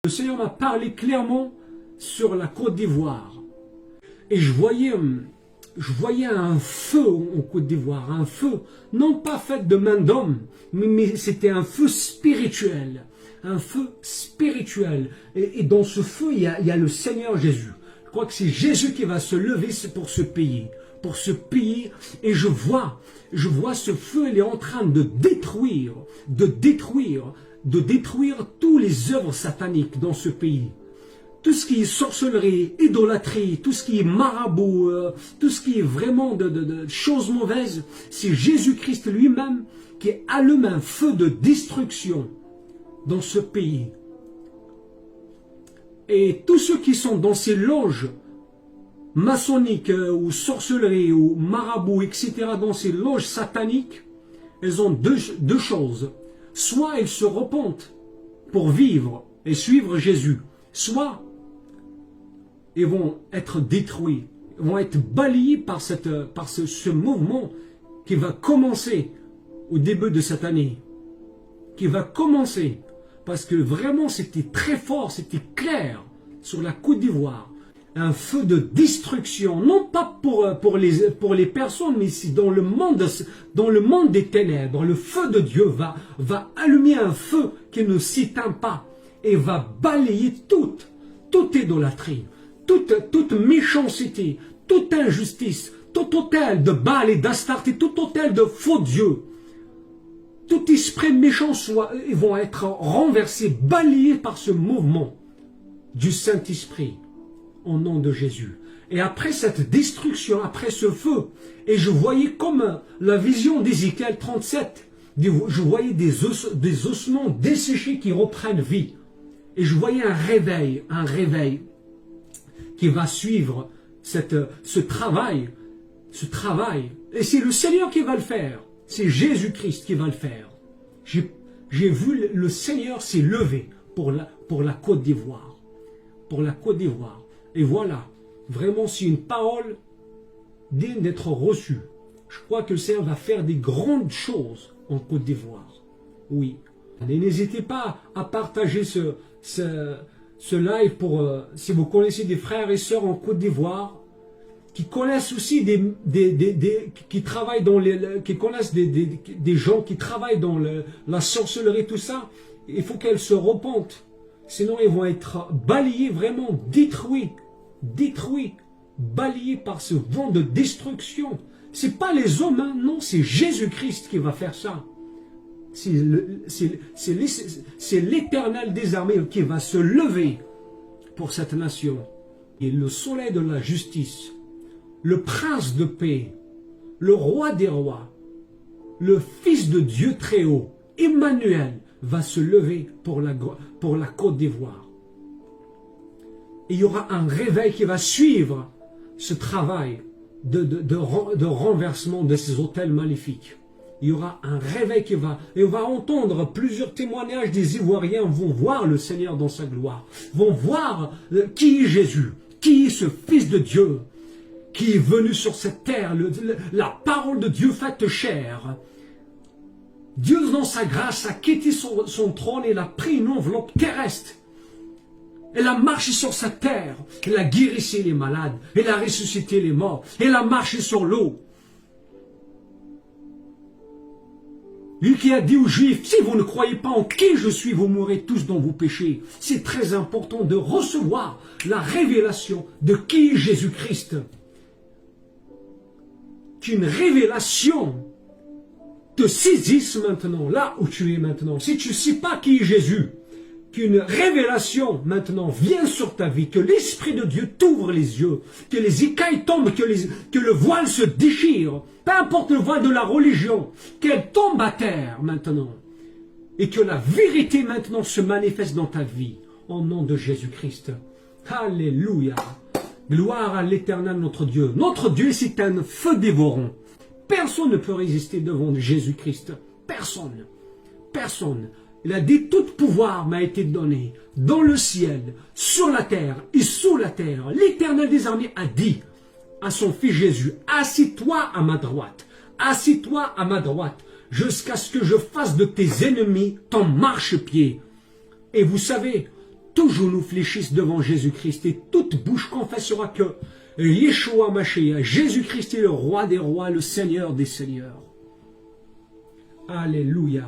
Le Seigneur m'a parlé clairement sur la Côte d'Ivoire. Et je voyais un feu en Côte d'Ivoire, un feu non pas fait de main d'homme, mais c'était un feu spirituel. Un feu spirituel. Et dans ce feu, il y a le Seigneur Jésus. Je crois que c'est Jésus qui va se lever pour ce pays. Pour ce pays. Et je vois ce feu, il est en train de détruire tous les œuvres sataniques dans ce pays. Tout ce qui est sorcellerie, idolâtrie, tout ce qui est marabout, tout ce qui est vraiment de choses mauvaises, c'est Jésus-Christ lui-même qui allume un feu de destruction dans ce pays. Et tous ceux qui sont dans ces loges maçonniques ou sorcellerie ou marabout, etc., dans ces loges sataniques, elles ont deux choses. Soit ils se repentent pour vivre et suivre Jésus, soit ils vont être détruits, ils vont être balayés par ce mouvement qui va commencer au début de cette année. Qui va commencer, parce que vraiment c'était très fort, c'était clair sur la Côte d'Ivoire. Un feu de destruction, non pas pour les personnes, mais ici dans le monde des ténèbres. Le feu de Dieu va allumer un feu qui ne s'éteint pas et va balayer toute idolâtrie, toute méchanceté, toute injustice, tout autel de Baal et d'Astarté, tout autel de faux dieux. Tout esprit méchant ils vont être renversés, balayés par ce mouvement du Saint-Esprit. Au nom de Jésus. Et après cette destruction, après ce feu, et je voyais comme la vision d'Ézéchiel 37, je voyais des ossements desséchés qui reprennent vie. Et je voyais un réveil qui va suivre ce travail. Et c'est le Seigneur qui va le faire. C'est Jésus-Christ qui va le faire. J'ai vu le Seigneur s'est levé pour la Côte d'Ivoire. Pour la Côte d'Ivoire. Et voilà, vraiment c'est une parole digne d'être reçue. Je crois que le Seigneur va faire des grandes choses en Côte d'Ivoire. Oui. Et n'hésitez pas à partager ce live si vous connaissez des frères et sœurs en Côte d'Ivoire qui connaissent aussi qui travaillent qui connaissent des gens qui travaillent dans la sorcellerie, tout ça. Il faut qu'elles se repentent. Sinon, ils vont être balayés, vraiment détruits, balayés par ce vent de destruction. Ce n'est pas les hommes, hein, non, c'est Jésus-Christ qui va faire ça. C'est l'Éternel des armées qui va se lever pour cette nation. Et le soleil de la justice, le prince de paix, le roi des rois, le Fils de Dieu très haut, Emmanuel, va se lever pour la Côte d'Ivoire. Et il y aura un réveil qui va suivre ce travail de renversement de ces autels maléfiques. Il y aura un réveil qui va... Et on va entendre plusieurs témoignages des Ivoiriens vont voir le Seigneur dans sa gloire. Vont voir qui est Jésus, qui est ce Fils de Dieu, qui est venu sur cette terre, la parole de Dieu faite chair. Dieu, dans sa grâce, a quitté son trône et il a pris une enveloppe terrestre. Elle a marché sur sa terre. Elle a guéri les malades. Elle a ressuscité les morts. Elle a marché sur l'eau. Lui qui a dit aux Juifs, si vous ne croyez pas en qui je suis, vous mourrez tous dans vos péchés. C'est très important de recevoir la révélation de qui est Jésus-Christ. Qu'une révélation te saisisse maintenant, là où tu es maintenant. Si tu ne sais pas qui est Jésus, qu'une révélation maintenant vienne sur ta vie, que l'Esprit de Dieu t'ouvre les yeux, que les écailles tombent, que le voile se déchire, peu importe le voile de la religion, qu'elle tombe à terre maintenant, et que la vérité maintenant se manifeste dans ta vie, au nom de Jésus-Christ. Alléluia. Gloire à l'Éternel notre Dieu. Notre Dieu, c'est un feu dévorant. Personne ne peut résister devant Jésus-Christ. Personne. Personne. Il a dit, tout pouvoir m'a été donné dans le ciel, sur la terre et sous la terre. L'Éternel des armées a dit à son Fils Jésus, assis-toi à ma droite, assis-toi à ma droite, jusqu'à ce que je fasse de tes ennemis ton marchepied. Et vous savez, tout genou fléchisse devant Jésus-Christ et toute bouche confessera que Yeshua Mashiach, Jésus-Christ est le roi des rois, le Seigneur des seigneurs. Alléluia.